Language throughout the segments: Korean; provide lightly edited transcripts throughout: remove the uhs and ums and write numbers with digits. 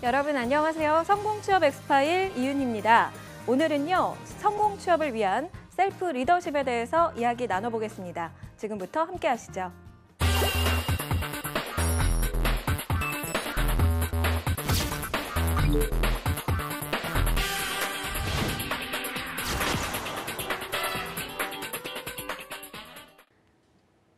여러분 안녕하세요. 성공취업 엑스파일 이윤희입니다. 오늘은요, 성공 취업을 위한 셀프 리더십에 대해서 이야기 나눠보겠습니다. 지금부터 함께 하시죠.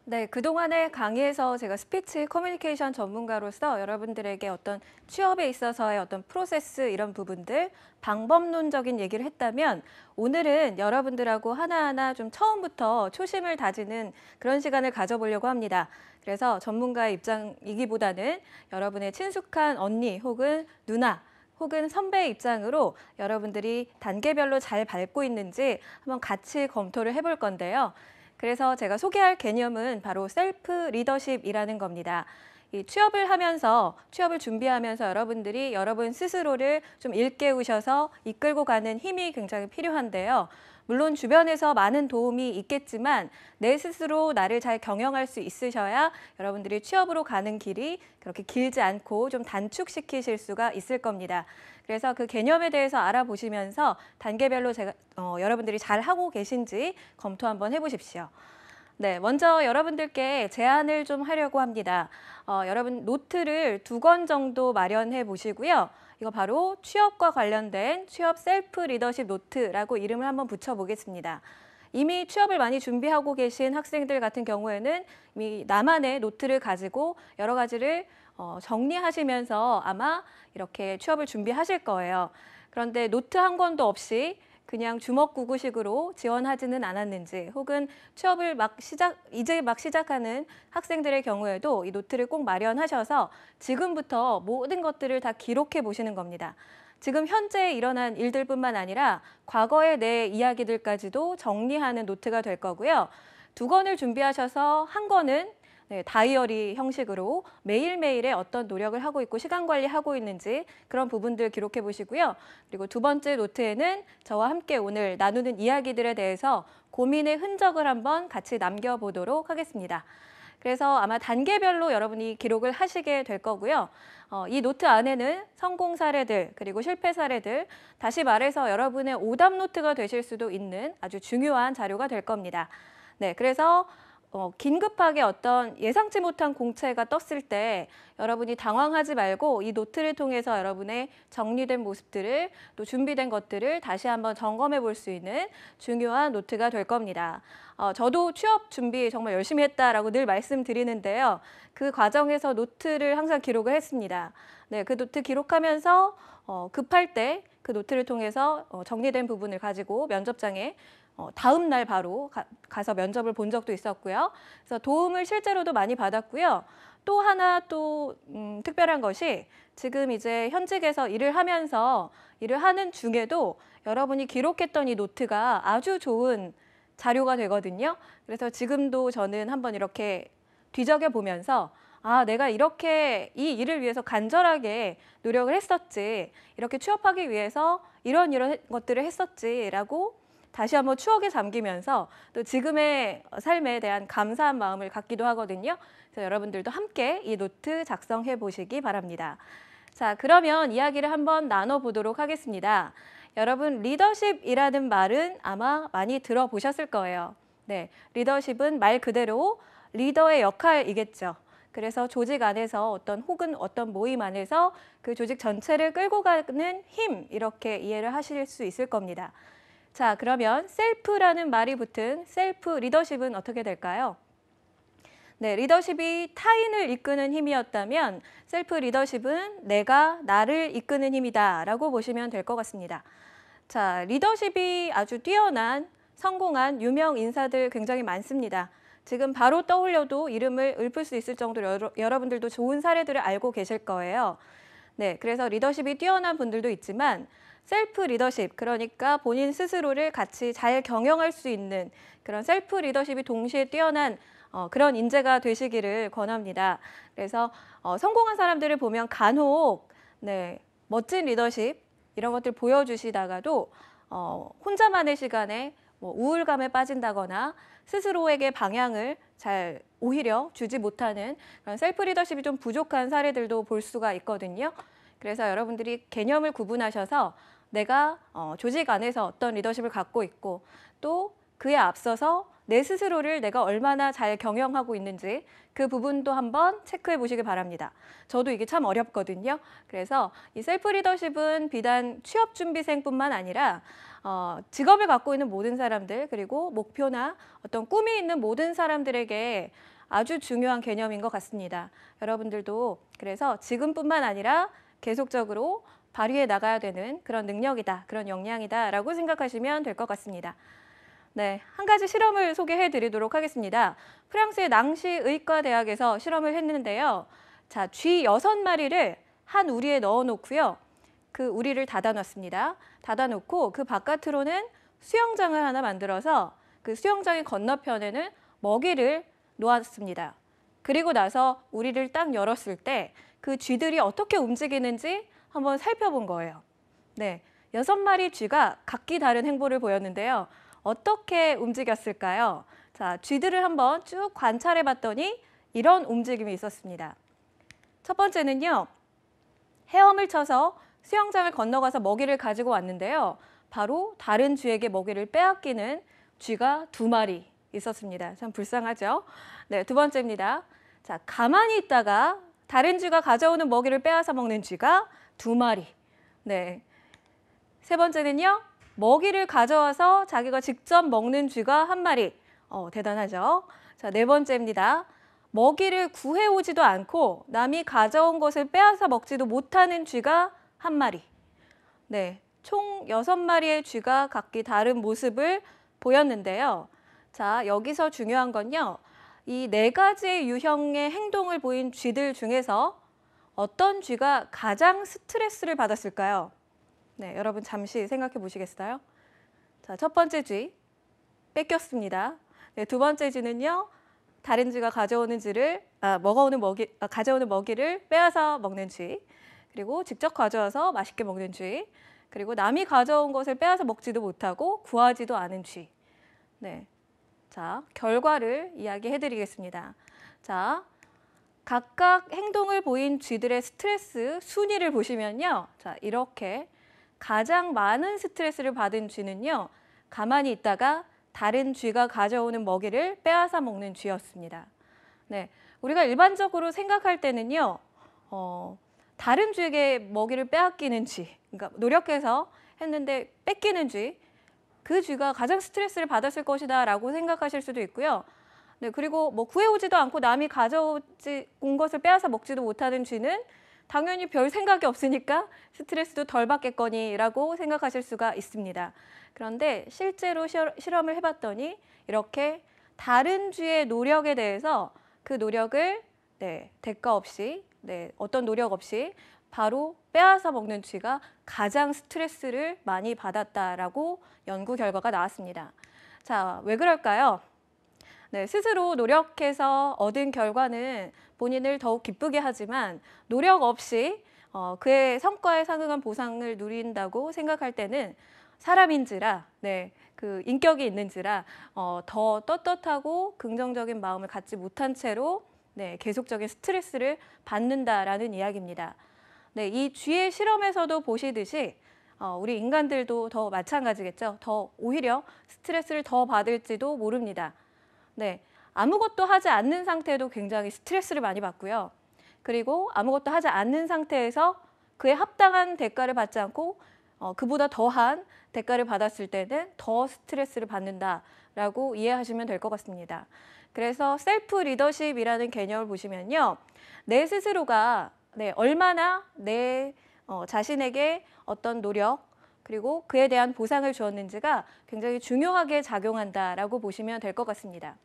네, 그동안의 강의에서 제가 스피치 커뮤니케이션 전문가로서 여러분들에게 어떤 취업에 있어서의 어떤 프로세스 이런 부분들, 방법론적인 얘기를 했다면 오늘은 여러분들하고 하나하나 좀 처음부터 초심을 다지는 그런 시간을 가져보려고 합니다. 그래서 전문가의 입장이기보다는 여러분의 친숙한 언니 혹은 누나, 혹은 선배의 입장으로 여러분들이 단계별로 잘 밟고 있는지 한번 같이 검토를 해볼 건데요. 그래서 제가 소개할 개념은 바로 셀프 리더십이라는 겁니다. 이 취업을 하면서, 취업을 준비하면서 여러분들이 여러분 스스로를 좀 일깨우셔서 이끌고 가는 힘이 굉장히 필요한데요. 물론 주변에서 많은 도움이 있겠지만 내 스스로 나를 잘 경영할 수 있으셔야 여러분들이 취업으로 가는 길이 그렇게 길지 않고 좀 단축시키실 수가 있을 겁니다. 그래서 그 개념에 대해서 알아보시면서 단계별로 여러분들이 잘 하고 계신지 검토 한번 해보십시오. 네, 먼저 여러분들께 제안을 좀 하려고 합니다. 여러분 노트를 2권 정도 마련해 보시고요. 이거 바로 취업과 관련된 취업 셀프 리더십 노트라고 이름을 한번 붙여보겠습니다. 이미 취업을 많이 준비하고 계신 학생들 같은 경우에는 이미 나만의 노트를 가지고 여러 가지를 정리하시면서 아마 이렇게 취업을 준비하실 거예요. 그런데 노트 한 권도 없이 그냥 주먹구구식으로 지원하지는 않았는지, 혹은 취업을 이제 막 시작하는 학생들의 경우에도 이 노트를 꼭 마련하셔서 지금부터 모든 것들을 다 기록해 보시는 겁니다. 지금 현재 일어난 일들뿐만 아니라 과거의 내 이야기들까지도 정리하는 노트가 될 거고요. 2권을 준비하셔서 한 권은 다이어리 형식으로 매일매일의 어떤 노력을 하고 있고 시간 관리하고 있는지 그런 부분들 기록해 보시고요. 그리고 2번째 노트에는 저와 함께 오늘 나누는 이야기들에 대해서 고민의 흔적을 한번 같이 남겨보도록 하겠습니다. 그래서 아마 단계별로 여러분이 기록을 하시게 될 거고요. 이 노트 안에는 성공 사례들, 그리고 실패 사례들, 다시 말해서 여러분의 오답 노트가 되실 수도 있는 아주 중요한 자료가 될 겁니다. 네, 그래서 긴급하게 어떤 예상치 못한 공채가 떴을 때 여러분이 당황하지 말고 이 노트를 통해서 여러분의 정리된 모습들을 또 준비된 것들을 다시 한번 점검해 볼 수 있는 중요한 노트가 될 겁니다. 저도 취업 준비 정말 열심히 했다라고 늘 말씀드리는데요. 그 과정에서 노트를 항상 기록을 했습니다. 네, 그 노트 기록하면서 급할 때 그 노트를 통해서 정리된 부분을 가지고 면접장에 다음 날 바로 가서 면접을 본 적도 있었고요. 그래서 도움을 실제로도 많이 받았고요. 또 하나 특별한 것이 지금 이제 현직에서 일을 하면서 일을 하는 중에도 여러분이 기록했던 이 노트가 아주 좋은 자료가 되거든요. 그래서 지금도 저는 한번 이렇게 뒤적여 보면서 내가 이렇게 이 일을 위해서 간절하게 노력을 했었지, 이렇게 취업하기 위해서 이런 것들을 했었지라고 다시 한번 추억에 잠기면서 또 지금의 삶에 대한 감사한 마음을 갖기도 하거든요. 그래서 여러분들도 함께 이 노트 작성해 보시기 바랍니다. 자, 그러면 이야기를 한번 나눠보도록 하겠습니다. 여러분, 리더십이라는 말은 아마 많이 들어보셨을 거예요. 네, 리더십은 말 그대로 리더의 역할이겠죠. 그래서 조직 안에서 혹은 어떤 모임 안에서 그 조직 전체를 끌고 가는 힘, 이렇게 이해를 하실 수 있을 겁니다. 자, 그러면 셀프라는 말이 붙은 셀프 리더십은 어떻게 될까요? 네, 리더십이 타인을 이끄는 힘이었다면 셀프 리더십은 내가 나를 이끄는 힘이다라고 보시면 될 것 같습니다. 자, 리더십이 아주 뛰어난 성공한 유명 인사들 굉장히 많습니다. 지금 바로 떠올려도 이름을 읊을 수 있을 정도로 여러분들도 좋은 사례들을 알고 계실 거예요. 네, 그래서 리더십이 뛰어난 분들도 있지만 셀프 리더십, 그러니까 본인 스스로를 같이 잘 경영할 수 있는 그런 셀프 리더십이 동시에 뛰어난 그런 인재가 되시기를 권합니다. 그래서 성공한 사람들을 보면 간혹 멋진 리더십 이런 것들 보여주시다가도 혼자만의 시간에 우울감에 빠진다거나 스스로에게 방향을 잘 오히려 주지 못하는 그런 셀프 리더십이 좀 부족한 사례들도 볼 수가 있거든요. 그래서 여러분들이 개념을 구분하셔서 내가 조직 안에서 어떤 리더십을 갖고 있고 또 그에 앞서서 내 스스로를 내가 얼마나 잘 경영하고 있는지 그 부분도 한번 체크해 보시기 바랍니다. 저도 이게 참 어렵거든요. 그래서 이 셀프 리더십은 비단 취업 준비생뿐만 아니라 직업을 갖고 있는 모든 사람들 그리고 목표나 어떤 꿈이 있는 모든 사람들에게 아주 중요한 개념인 것 같습니다. 여러분들도 그래서 지금뿐만 아니라 계속적으로 발휘해 나가야 되는 그런 능력이다, 그런 역량이다라고 생각하시면 될 것 같습니다. 네, 한 가지 실험을 소개해 드리도록 하겠습니다. 프랑스의 낭시 의과대학에서 실험을 했는데요. 자, 쥐 6마리를 한 우리에 넣어 놓고요. 그 우리를 닫아 놨습니다. 닫아 놓고 그 바깥으로는 수영장을 하나 만들어서 그 수영장의 건너편에는 먹이를 놓았습니다. 그리고 나서 우리를 딱 열었을 때 그 쥐들이 어떻게 움직이는지 한번 살펴본 거예요. 네, 6마리 쥐가 각기 다른 행보를 보였는데요. 어떻게 움직였을까요? 자, 쥐들을 한번 쭉 관찰해 봤더니 이런 움직임이 있었습니다. 첫 번째는요. 헤엄을 쳐서 수영장을 건너가서 먹이를 가지고 왔는데요. 바로 다른 쥐에게 먹이를 빼앗기는 쥐가 2마리 있었습니다. 참 불쌍하죠? 네, 두 번째입니다. 자, 가만히 있다가 다른 쥐가 가져오는 먹이를 빼앗아 먹는 쥐가 2마리. 네. 세 번째는요. 먹이를 가져와서 자기가 직접 먹는 쥐가 1마리. 대단하죠? 자, 네 번째입니다. 먹이를 구해오지도 않고 남이 가져온 것을 빼앗아 먹지도 못하는 쥐가 1마리. 네, 총 6마리의 쥐가 각기 다른 모습을 보였는데요. 자, 여기서 중요한 건요. 이 4가지의 유형의 행동을 보인 쥐들 중에서 어떤 쥐가 가장 스트레스를 받았을까요? 네, 여러분 잠시 생각해 보시겠어요? 자, 첫 번째 쥐 뺏겼습니다. 네, 두 번째 쥐는요. 다른 쥐가 가져오는 먹이를 빼앗아 먹는 쥐. 그리고 직접 가져와서 맛있게 먹는 쥐. 그리고 남이 가져온 것을 빼앗아 먹지도 못하고 구하지도 않은 쥐. 네. 자, 결과를 이야기해 드리겠습니다. 자, 각각 행동을 보인 쥐들의 스트레스 순위를 보시면요. 자, 이렇게 가장 많은 스트레스를 받은 쥐는요. 가만히 있다가 다른 쥐가 가져오는 먹이를 빼앗아 먹는 쥐였습니다. 네, 우리가 일반적으로 생각할 때는요. 다른 쥐에게 먹이를 빼앗기는 쥐, 그러니까 노력해서 했는데 뺏기는 쥐, 그 쥐가 가장 스트레스를 받았을 것이다 라고 생각하실 수도 있고요. 네, 그리고 뭐 구해오지도 않고 남이 가져온 것을 빼앗아 먹지도 못하는 쥐는 당연히 별 생각이 없으니까 스트레스도 덜 받겠거니라고 생각하실 수가 있습니다. 그런데 실제로 실험을 해봤더니 이렇게 다른 쥐의 노력에 대해서 그 노력을 대가 없이, 어떤 노력 없이 바로 빼앗아 먹는 쥐가 가장 스트레스를 많이 받았다라고 연구 결과가 나왔습니다. 자, 왜 그럴까요? 네, 스스로 노력해서 얻은 결과는 본인을 더욱 기쁘게 하지만 노력 없이 그의 성과에 상응한 보상을 누린다고 생각할 때는 사람인지라, 그 인격이 있는지라 더 떳떳하고 긍정적인 마음을 갖지 못한 채로 계속적인 스트레스를 받는다라는 이야기입니다. 네, 이 쥐의 실험에서도 보시듯이 우리 인간들도 더 마찬가지겠죠. 더 오히려 스트레스를 더 받을지도 모릅니다. 네, 아무것도 하지 않는 상태에도 굉장히 스트레스를 많이 받고요. 그리고 아무것도 하지 않는 상태에서 그에 합당한 대가를 받지 않고 그보다 더한 대가를 받았을 때는 더 스트레스를 받는다라고 이해하시면 될 것 같습니다. 그래서 셀프 리더십이라는 개념을 보시면요. 내 스스로가 얼마나 내 자신에게 어떤 노력 그리고 그에 대한 보상을 주었는지가 굉장히 중요하게 작용한다라고 보시면 될 것 같습니다.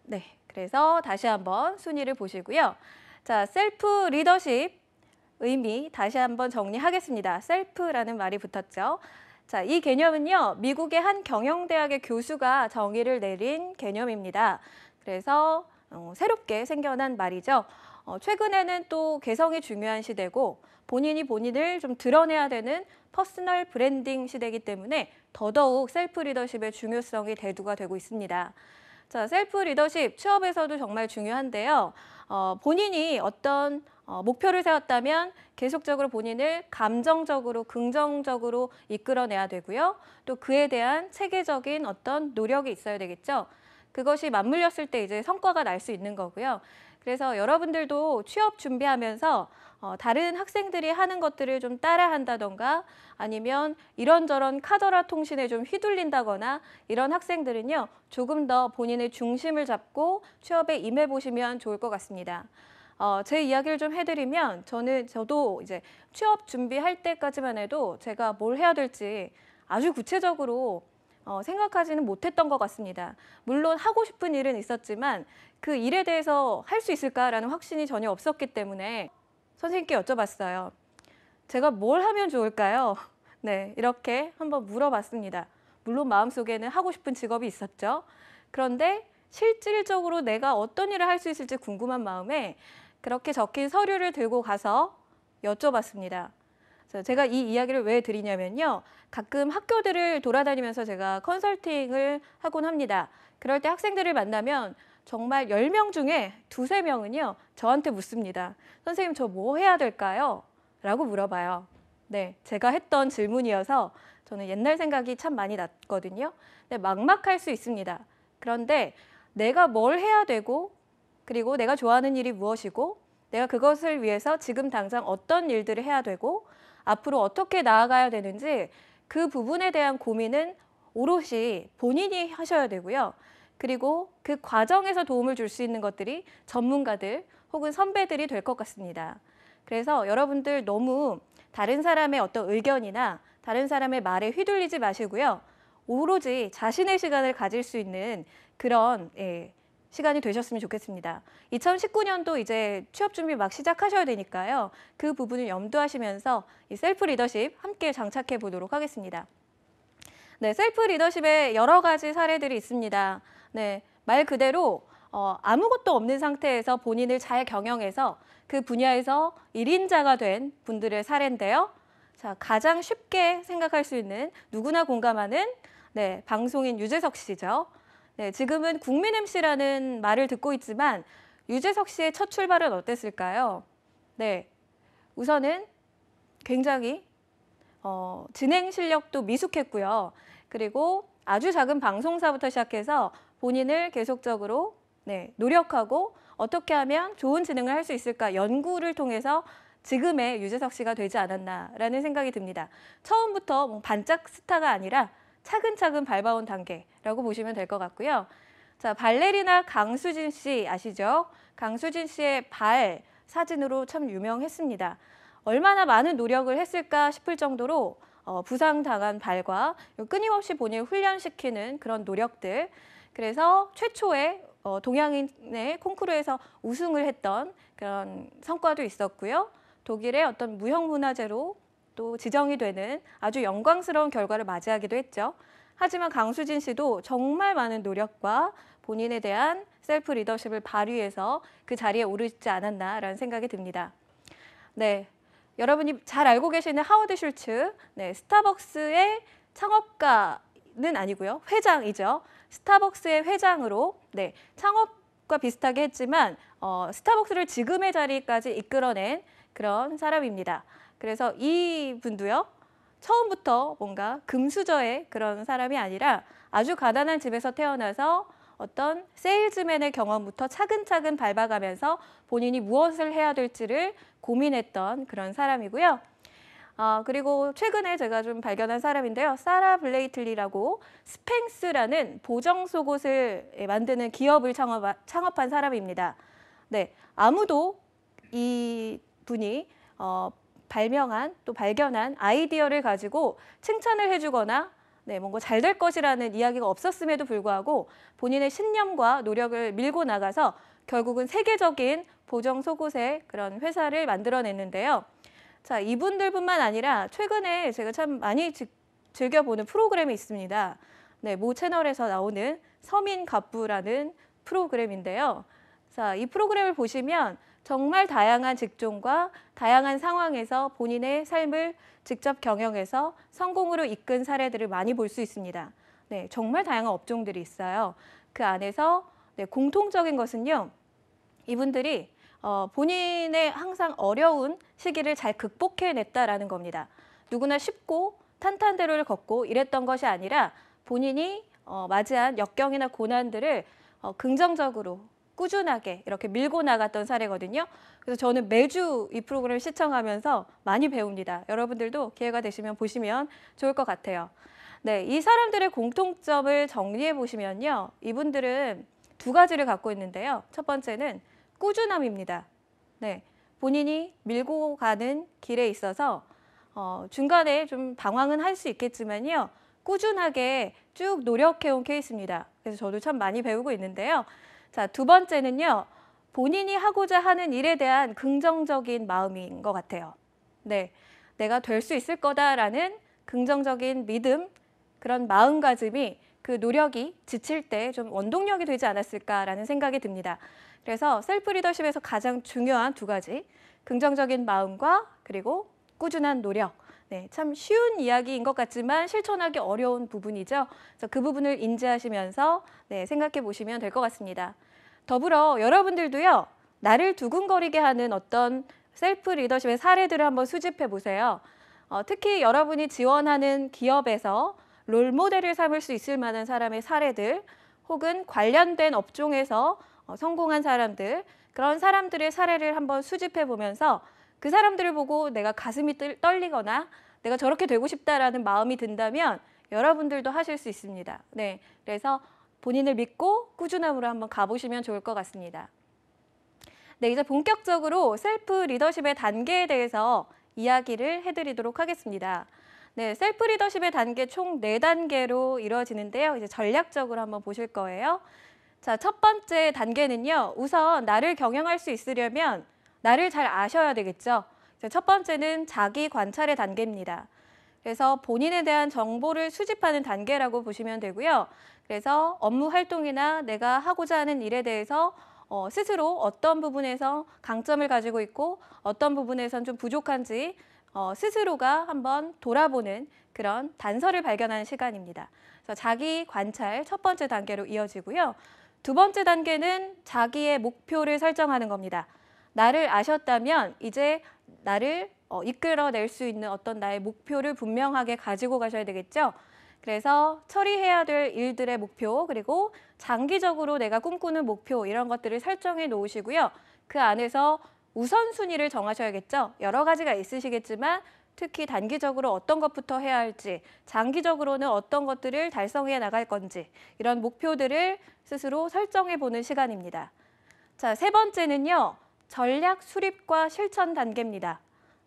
네, 그래서 다시 한번 순위를 보시고요. 자, 셀프 리더십 의미 다시 한번 정리하겠습니다. 셀프라는 말이 붙었죠. 자, 이 개념은요, 미국의 한 경영대학의 교수가 정의를 내린 개념입니다. 그래서 새롭게 생겨난 말이죠. 최근에는 또 개성이 중요한 시대고 본인이 본인을 좀 드러내야 되는 퍼스널 브랜딩 시대이기 때문에 더더욱 셀프 리더십의 중요성이 대두가 되고 있습니다. 자, 셀프 리더십 취업에서도 정말 중요한데요. 본인이 어떤 목표를 세웠다면 계속적으로 본인을 감정적으로, 긍정적으로 이끌어내야 되고요. 또 그에 대한 체계적인 어떤 노력이 있어야 되겠죠. 그것이 맞물렸을 때 이제 성과가 날 수 있는 거고요. 그래서 여러분들도 취업 준비하면서 다른 학생들이 하는 것들을 좀 따라한다던가 아니면 이런저런 카더라 통신에 좀 휘둘린다거나 이런 학생들은요, 조금 더 본인의 중심을 잡고 취업에 임해보시면 좋을 것 같습니다. 제 이야기를 좀 해드리면 저도 이제 취업 준비할 때까지만 해도 제가 뭘 해야 될지 아주 구체적으로 생각하지는 못했던 것 같습니다. 물론 하고 싶은 일은 있었지만 그 일에 대해서 할 수 있을까라는 확신이 전혀 없었기 때문에 선생님께 여쭤봤어요. 제가 뭘 하면 좋을까요? 네, 이렇게 한번 물어봤습니다. 물론 마음속에는 하고 싶은 직업이 있었죠. 그런데 실질적으로 내가 어떤 일을 할 수 있을지 궁금한 마음에 그렇게 적힌 서류를 들고 가서 여쭤봤습니다. 제가 이 이야기를 왜 드리냐면요. 가끔 학교들을 돌아다니면서 제가 컨설팅을 하곤 합니다. 그럴 때 학생들을 만나면 정말 10명 중에 2~3명은요. 저한테 묻습니다. 선생님, 저 뭐 해야 될까요? 라고 물어봐요. 네, 제가 했던 질문이어서 저는 옛날 생각이 참 많이 났거든요. 네, 막막할 수 있습니다. 그런데 내가 뭘 해야 되고 그리고 내가 좋아하는 일이 무엇이고 내가 그것을 위해서 지금 당장 어떤 일들을 해야 되고 앞으로 어떻게 나아가야 되는지 그 부분에 대한 고민은 오롯이 본인이 하셔야 되고요. 그리고 그 과정에서 도움을 줄 수 있는 것들이 전문가들 혹은 선배들이 될 것 같습니다. 그래서 여러분들 너무 다른 사람의 어떤 의견이나 다른 사람의 말에 휘둘리지 마시고요. 오로지 자신의 시간을 가질 수 있는 그런 시간이 되셨으면 좋겠습니다. 2019년도 이제 취업 준비 막 시작하셔야 되니까요. 그 부분을 염두하시면서 이 셀프 리더십 함께 장착해 보도록 하겠습니다. 네, 셀프 리더십에 여러 가지 사례들이 있습니다. 네, 말 그대로 아무것도 없는 상태에서 본인을 잘 경영해서 그 분야에서 1인자가 된 분들의 사례인데요. 자, 가장 쉽게 생각할 수 있는 누구나 공감하는 방송인 유재석 씨죠. 네, 지금은 국민 MC라는 말을 듣고 있지만 유재석 씨의 첫 출발은 어땠을까요? 네, 우선은 굉장히 진행 실력도 미숙했고요. 그리고 아주 작은 방송사부터 시작해서 본인을 계속적으로 노력하고 어떻게 하면 좋은 진행을 할 수 있을까 연구를 통해서 지금의 유재석 씨가 되지 않았나라는 생각이 듭니다. 처음부터 뭐 반짝 스타가 아니라 차근차근 밟아온 단계라고 보시면 될 것 같고요. 자, 발레리나 강수진 씨 아시죠? 강수진 씨의 발 사진으로 참 유명했습니다. 얼마나 많은 노력을 했을까 싶을 정도로 부상당한 발과 끊임없이 본인을 훈련시키는 그런 노력들. 그래서 최초의 동양인의 콩쿠르에서 우승을 했던 그런 성과도 있었고요. 독일의 어떤 무형문화재로 또 지정이 되는 아주 영광스러운 결과를 맞이하기도 했죠. 하지만 강수진 씨도 정말 많은 노력과 본인에 대한 셀프 리더십을 발휘해서 그 자리에 오르지 않았나라는 생각이 듭니다. 네, 여러분이 잘 알고 계시는 하워드 슐츠, 스타벅스의 창업가는 아니고요. 회장이죠. 스타벅스의 회장으로 창업과 비슷하게 했지만 스타벅스를 지금의 자리까지 이끌어낸 그런 사람입니다. 그래서 이분도요. 처음부터 뭔가 금수저의 그런 사람이 아니라 아주 가난한 집에서 태어나서 어떤 세일즈맨의 경험부터 차근차근 밟아가면서 본인이 무엇을 해야 될지를 고민했던 그런 사람이고요. 그리고 최근에 제가 좀 발견한 사람인데요. 사라 블레이틀리라고 스팽스라는 보정 속옷을 만드는 기업을 창업한 사람입니다. 네, 아무도 이 분이 발명한 또 발견한 아이디어를 가지고 칭찬을 해주거나 뭔가 잘 될 것이라는 이야기가 없었음에도 불구하고 본인의 신념과 노력을 밀고 나가서 결국은 세계적인 보정 속옷의 그런 회사를 만들어냈는데요. 자, 이분들뿐만 아니라 최근에 제가 참 많이 즐겨보는 프로그램이 있습니다. 모 채널에서 나오는 서민갑부라는 프로그램인데요. 자, 이 프로그램을 보시면 정말 다양한 직종과 다양한 상황에서 본인의 삶을 직접 경영해서 성공으로 이끈 사례들을 많이 볼 수 있습니다. 정말 다양한 업종들이 있어요. 그 안에서 공통적인 것은요. 이분들이 본인의 항상 어려운 시기를 잘 극복해냈다라는 겁니다. 누구나 쉽고 탄탄대로를 걷고 이랬던 것이 아니라 본인이 맞이한 역경이나 고난들을 긍정적으로 꾸준하게 이렇게 밀고 나갔던 사례거든요. 그래서 저는 매주 이 프로그램을 시청하면서 많이 배웁니다. 여러분들도 기회가 되시면 보시면 좋을 것 같아요. 네, 이 사람들의 공통점을 정리해 보시면요. 이분들은 두 가지를 갖고 있는데요. 첫 번째는 꾸준함입니다. 네, 본인이 밀고 가는 길에 있어서 중간에 좀 방황은 할 수 있겠지만요. 꾸준하게 쭉 노력해온 케이스입니다. 그래서 저도 참 많이 배우고 있는데요. 자, 두 번째는요. 본인이 하고자 하는 일에 대한 긍정적인 마음인 것 같아요. 네, 내가 될 수 있을 거다라는 긍정적인 믿음, 그런 마음가짐이 그 노력이 지칠 때 좀 원동력이 되지 않았을까라는 생각이 듭니다. 그래서 셀프 리더십에서 가장 중요한 두 가지, 긍정적인 마음과 그리고 꾸준한 노력. 네, 참 쉬운 이야기인 것 같지만 실천하기 어려운 부분이죠. 그래서 그 부분을 인지하시면서 생각해 보시면 될 것 같습니다. 더불어 여러분들도요, 나를 두근거리게 하는 어떤 셀프 리더십의 사례들을 한번 수집해 보세요. 특히 여러분이 지원하는 기업에서 롤모델을 삼을 수 있을 만한 사람의 사례들, 혹은 관련된 업종에서 성공한 사람들, 그런 사람들의 사례를 한번 수집해 보면서 그 사람들을 보고 내가 가슴이 떨리거나 내가 저렇게 되고 싶다라는 마음이 든다면 여러분들도 하실 수 있습니다. 네, 그래서 본인을 믿고 꾸준함으로 한번 가보시면 좋을 것 같습니다. 네, 이제 본격적으로 셀프 리더십의 단계에 대해서 이야기를 해드리도록 하겠습니다. 네, 셀프 리더십의 단계 총 4단계로 이루어지는데요. 이제 전략적으로 한번 보실 거예요. 자, 첫 번째 단계는요. 우선 나를 경영할 수 있으려면 나를 잘 아셔야 되겠죠. 첫 번째는 자기 관찰의 단계입니다. 그래서 본인에 대한 정보를 수집하는 단계라고 보시면 되고요. 그래서 업무 활동이나 내가 하고자 하는 일에 대해서 스스로 어떤 부분에서 강점을 가지고 있고 어떤 부분에선 좀 부족한지 스스로가 한번 돌아보는 그런 단서를 발견하는 시간입니다. 그래서 자기 관찰 첫 번째 단계로 이어지고요. 두 번째 단계는 자기의 목표를 설정하는 겁니다. 나를 아셨다면 이제 나를 이끌어낼 수 있는 어떤 나의 목표를 분명하게 가지고 가셔야 되겠죠. 그래서 처리해야 될 일들의 목표, 그리고 장기적으로 내가 꿈꾸는 목표 이런 것들을 설정해 놓으시고요. 그 안에서 우선순위를 정하셔야겠죠. 여러 가지가 있으시겠지만 특히 단기적으로 어떤 것부터 해야 할지, 장기적으로는 어떤 것들을 달성해 나갈 건지 이런 목표들을 스스로 설정해 보는 시간입니다. 자, 세 번째는요. 전략 수립과 실천 단계입니다.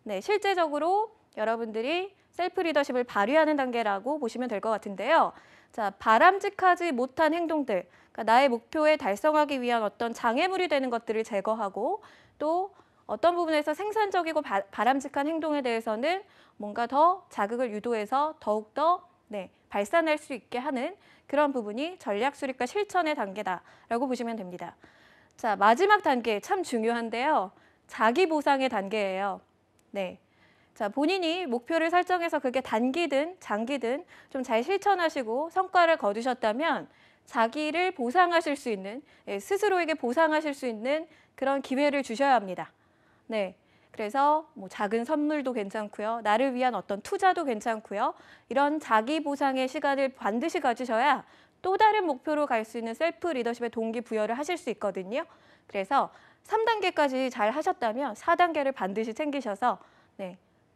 네, 실제적으로 여러분들이 셀프 리더십을 발휘하는 단계라고 보시면 될 것 같은데요. 자, 바람직하지 못한 행동들, 그러니까 나의 목표에 달성하기 위한 어떤 장애물이 되는 것들을 제거하고 또 어떤 부분에서 생산적이고 바람직한 행동에 대해서는 뭔가 더 자극을 유도해서 더욱더 발산할 수 있게 하는 그런 부분이 전략 수립과 실천의 단계다라고 보시면 됩니다. 자, 마지막 단계 참 중요한데요. 자기 보상의 단계예요. 네. 자, 본인이 목표를 설정해서 그게 단기든 장기든 좀 잘 실천하시고 성과를 거두셨다면 자기를 보상하실 수 있는, 스스로에게 보상하실 수 있는 그런 기회를 주셔야 합니다. 네. 그래서 뭐 작은 선물도 괜찮고요. 나를 위한 어떤 투자도 괜찮고요. 이런 자기 보상의 시간을 반드시 가지셔야 또 다른 목표로 갈 수 있는 셀프 리더십의 동기부여를 하실 수 있거든요. 그래서 3단계까지 잘 하셨다면 4단계를 반드시 챙기셔서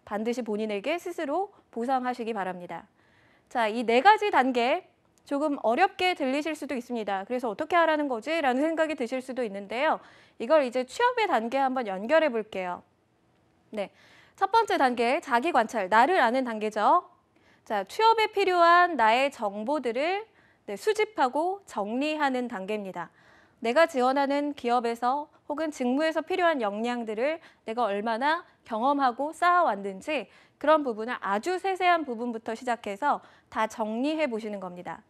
반드시 본인에게 스스로 보상하시기 바랍니다. 자, 이 4가지 단계 조금 어렵게 들리실 수도 있습니다. 그래서 어떻게 하라는 거지? 라는 생각이 드실 수도 있는데요. 이걸 이제 취업의 단계에 한번 연결해 볼게요. 네, 첫 번째 단계, 자기 관찰, 나를 아는 단계죠. 자, 취업에 필요한 나의 정보들을 수집하고 정리하는 단계입니다. 내가 지원하는 기업에서 혹은 직무에서 필요한 역량들을 내가 얼마나 경험하고 쌓아왔는지 그런 부분을 아주 세세한 부분부터 시작해서 다 정리해 보시는 겁니다.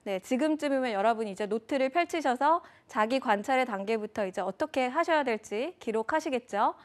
네, 지금쯤이면 여러분이 이제 노트를 펼치셔서 자기 관찰의 단계부터 이제 어떻게 하셔야 될지 기록하시겠죠.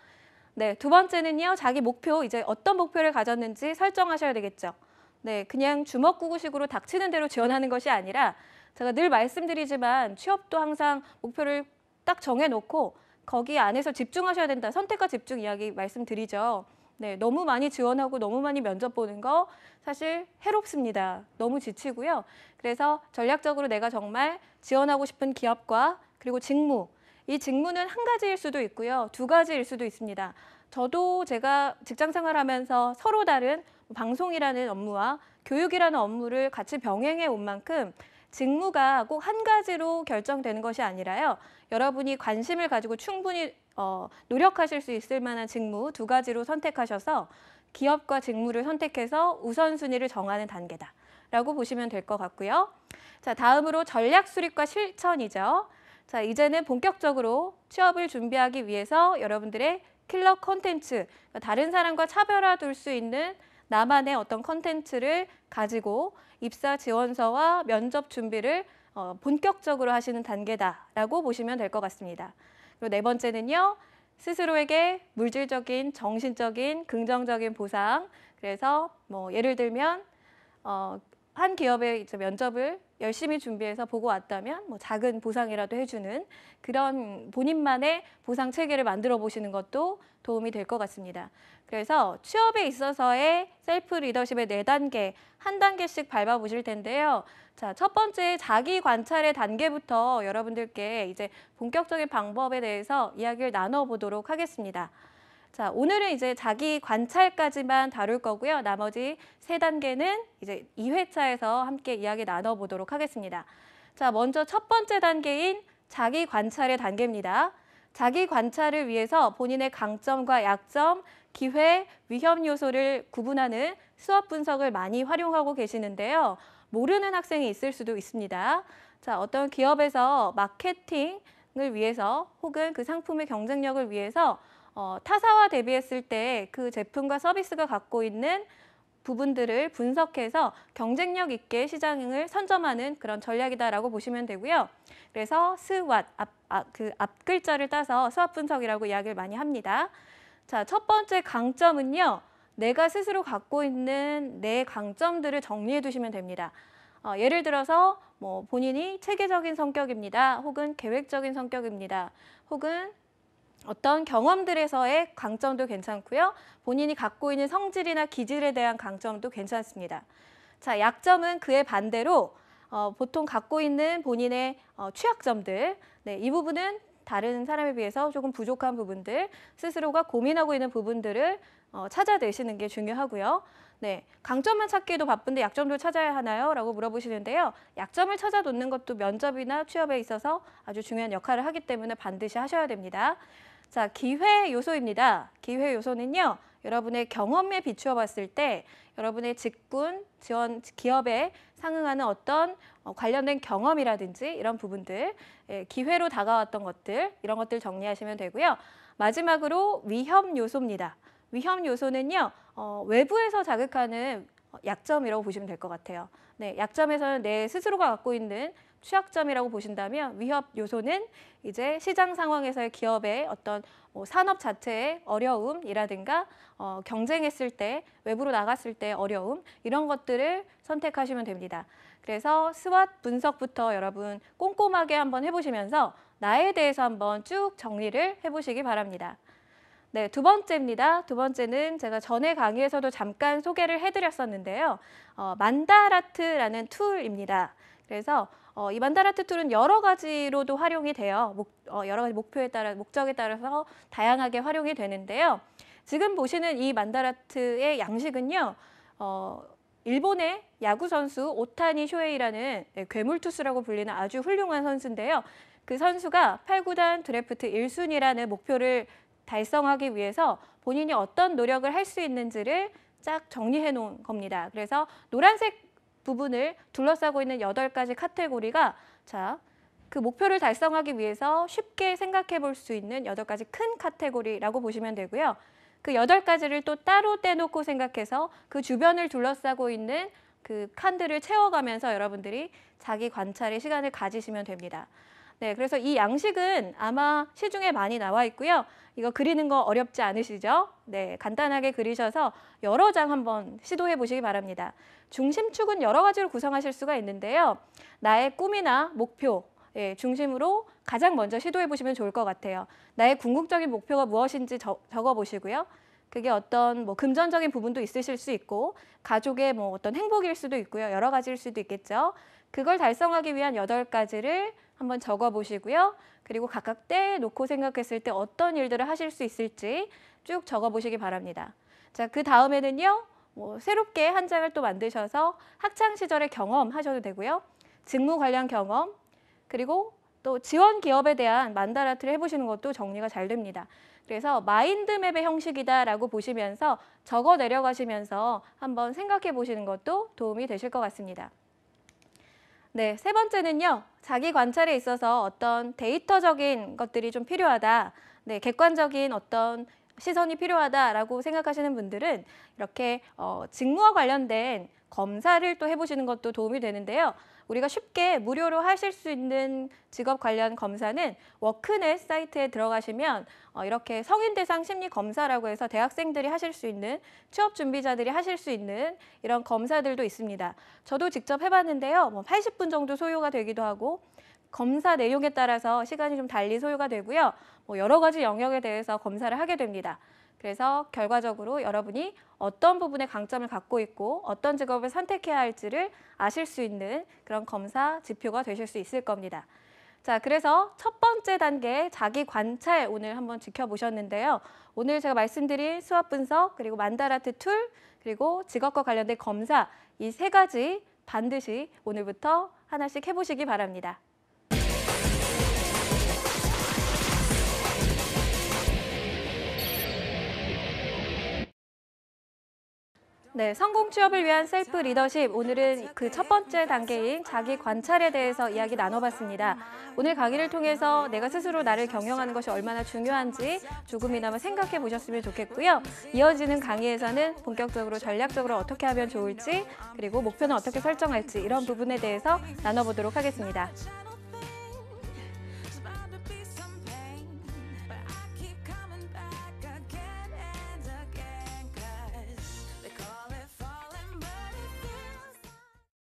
네, 두 번째는요, 자기 목표, 이제 어떤 목표를 가졌는지 설정하셔야 되겠죠. 네, 그냥 주먹구구식으로 닥치는 대로 지원하는 것이 아니라 제가 늘 말씀드리지만 취업도 항상 목표를 딱 정해놓고 거기 안에서 집중하셔야 된다. 선택과 집중 이야기 말씀드리죠. 네, 너무 많이 지원하고 너무 많이 면접 보는 거 사실 해롭습니다. 너무 지치고요. 그래서 전략적으로 내가 정말 지원하고 싶은 기업과 그리고 직무, 이 직무는 한 가지일 수도 있고요. 두 가지일 수도 있습니다. 저도 제가 직장 생활하면서 서로 다른 방송이라는 업무와 교육이라는 업무를 같이 병행해 온 만큼 직무가 꼭 한 가지로 결정되는 것이 아니라요. 여러분이 관심을 가지고 충분히 노력하실 수 있을 만한 직무 두 가지로 선택하셔서 기업과 직무를 선택해서 우선순위를 정하는 단계다라고 보시면 될 것 같고요. 자, 다음으로 전략 수립과 실천이죠. 자, 이제는 본격적으로 취업을 준비하기 위해서 여러분들의 킬러 콘텐츠, 다른 사람과 차별화 둘 수 있는 나만의 어떤 콘텐츠를 가지고 입사 지원서와 면접 준비를 본격적으로 하시는 단계다라고 보시면 될 것 같습니다. 그리고 네 번째는요. 스스로에게 물질적인, 정신적인, 긍정적인 보상. 그래서 뭐 예를 들면 한 기업의 이제 면접을 열심히 준비해서 보고 왔다면 뭐 작은 보상이라도 해주는 그런 본인만의 보상 체계를 만들어 보시는 것도 도움이 될 것 같습니다. 그래서 취업에 있어서의 셀프 리더십의 4단계, 한 단계씩 밟아보실 텐데요. 자, 첫 번째 자기 관찰의 단계부터 여러분들께 이제 본격적인 방법에 대해서 이야기를 나눠보도록 하겠습니다. 자, 오늘은 이제 자기 관찰까지만 다룰 거고요. 나머지 3단계는 이제 2회차에서 함께 이야기 나눠보도록 하겠습니다. 자, 먼저 첫 번째 단계인 자기 관찰의 단계입니다. 자기 관찰을 위해서 본인의 강점과 약점, 기회, 위험 요소를 구분하는 수업 분석을 많이 활용하고 계시는데요. 모르는 학생이 있을 수도 있습니다. 자, 어떤 기업에서 마케팅을 위해서 혹은 그 상품의 경쟁력을 위해서 타사와 대비했을 때 그 제품과 서비스가 갖고 있는 부분들을 분석해서 경쟁력 있게 시장을 선점하는 그런 전략이다라고 보시면 되고요. 그래서 스왓, 그 앞 글자를 따서 수학 분석이라고 이야기를 많이 합니다. 자, 첫 번째 강점은요. 내가 스스로 갖고 있는 내 강점들을 정리해 두시면 됩니다. 예를 들어서 뭐 본인이 체계적인 성격입니다. 혹은 계획적인 성격입니다. 혹은 어떤 경험들에서의 강점도 괜찮고요. 본인이 갖고 있는 성질이나 기질에 대한 강점도 괜찮습니다. 자, 약점은 그의 반대로 보통 갖고 있는 본인의 취약점들, 네, 이 부분은 다른 사람에 비해서 조금 부족한 부분들, 스스로가 고민하고 있는 부분들을 찾아내시는 게 중요하고요. 네, 강점만 찾기도 바쁜데 약점도 찾아야 하나요? 라고 물어보시는데요. 약점을 찾아놓는 것도 면접이나 취업에 있어서 아주 중요한 역할을 하기 때문에 반드시 하셔야 됩니다. 자, 기회 요소입니다. 기회 요소는요. 여러분의 경험에 비추어 봤을 때 여러분의 직군, 지원, 기업에 상응하는 어떤 관련된 경험이라든지 이런 부분들, 기회로 다가왔던 것들, 이런 것들 정리하시면 되고요. 마지막으로 위험 요소입니다. 위험 요소는요. 외부에서 자극하는 약점이라고 보시면 될 것 같아요. 네, 약점에서는 내 스스로가 갖고 있는 취약점이라고 보신다면 위협 요소는 이제 시장 상황에서의 기업의 어떤 산업 자체의 어려움이라든가 경쟁했을 때 외부로 나갔을 때 어려움 이런 것들을 선택하시면 됩니다. 그래서 스왓 분석부터 여러분 꼼꼼하게 한번 해보시면서 나에 대해서 한번 쭉 정리를 해보시기 바랍니다. 네, 두 번째입니다. 두 번째는 제가 전에 강의에서도 잠깐 소개를 해드렸었는데요. 만다라트라는 툴입니다. 그래서 이 만다라트 툴은 여러 가지로도 활용이 돼요. 여러 가지 목표에 따라, 목적에 따라서 다양하게 활용이 되는데요. 지금 보시는 이 만다라트의 양식은요. 일본의 야구 선수 오타니 쇼헤이라는 괴물투수라고 불리는 아주 훌륭한 선수인데요. 그 선수가 8구단 드래프트 1순위라는 목표를 달성하기 위해서 본인이 어떤 노력을 할 수 있는지를 쫙 정리해 놓은 겁니다. 그래서 노란색 부분을 둘러싸고 있는 8가지 카테고리가 자, 그 목표를 달성하기 위해서 쉽게 생각해 볼 수 있는 8가지 큰 카테고리라고 보시면 되고요. 그 8가지를 또 따로 떼놓고 생각해서 그 주변을 둘러싸고 있는 그 칸들을 채워가면서 여러분들이 자기 관찰의 시간을 가지시면 됩니다. 네, 그래서 이 양식은 아마 시중에 많이 나와 있고요. 이거 그리는 거 어렵지 않으시죠? 네, 간단하게 그리셔서 여러 장 한번 시도해 보시기 바랍니다. 중심축은 여러 가지로 구성하실 수가 있는데요. 나의 꿈이나 목표, 예, 중심으로 가장 먼저 시도해 보시면 좋을 것 같아요. 나의 궁극적인 목표가 무엇인지 적어 보시고요. 그게 어떤 뭐 금전적인 부분도 있으실 수 있고 가족의 뭐 어떤 행복일 수도 있고요. 여러 가지일 수도 있겠죠. 그걸 달성하기 위한 8가지를 한번 적어 보시고요. 그리고 각각 때 놓고 생각했을 때 어떤 일들을 하실 수 있을지 쭉 적어 보시기 바랍니다. 자, 그 다음에는요. 뭐 새롭게 한 장을 또 만드셔서 학창 시절의 경험하셔도 되고요. 직무 관련 경험, 그리고 또 지원 기업에 대한 만다라트를 해보시는 것도 정리가 잘 됩니다. 그래서 마인드맵의 형식이다라고 보시면서 적어 내려가시면서 한번 생각해 보시는 것도 도움이 되실 것 같습니다. 네, 세 번째는요. 자기 관찰에 있어서 어떤 데이터적인 것들이 좀 필요하다. 네, 객관적인 어떤 시선이 필요하다라고 생각하시는 분들은 이렇게 직무와 관련된 검사를 또 해보시는 것도 도움이 되는데요. 우리가 쉽게 무료로 하실 수 있는 직업 관련 검사는 워크넷 사이트에 들어가시면 이렇게 성인 대상 심리 검사라고 해서 대학생들이 하실 수 있는, 취업 준비자들이 하실 수 있는 이런 검사들도 있습니다. 저도 직접 해봤는데요. 뭐 80분 정도 소요가 되기도 하고 검사 내용에 따라서 시간이 좀 달리 소요가 되고요. 뭐 여러 가지 영역에 대해서 검사를 하게 됩니다. 그래서 결과적으로 여러분이 어떤 부분에 강점을 갖고 있고 어떤 직업을 선택해야 할지를 아실 수 있는 그런 검사 지표가 되실 수 있을 겁니다. 자, 그래서 첫 번째 단계 자기 관찰 오늘 한번 지켜보셨는데요. 오늘 제가 말씀드린 수학 분석, 그리고 만다라트 툴, 그리고 직업과 관련된 검사 이 3가지 반드시 오늘부터 하나씩 해보시기 바랍니다. 네, 성공 취업을 위한 셀프 리더십. 오늘은 그 첫 번째 단계인 자기 관찰에 대해서 이야기 나눠봤습니다. 오늘 강의를 통해서 내가 스스로 나를 경영하는 것이 얼마나 중요한지 조금이나마 생각해 보셨으면 좋겠고요. 이어지는 강의에서는 본격적으로 전략적으로 어떻게 하면 좋을지, 그리고 목표는 어떻게 설정할지 이런 부분에 대해서 나눠보도록 하겠습니다.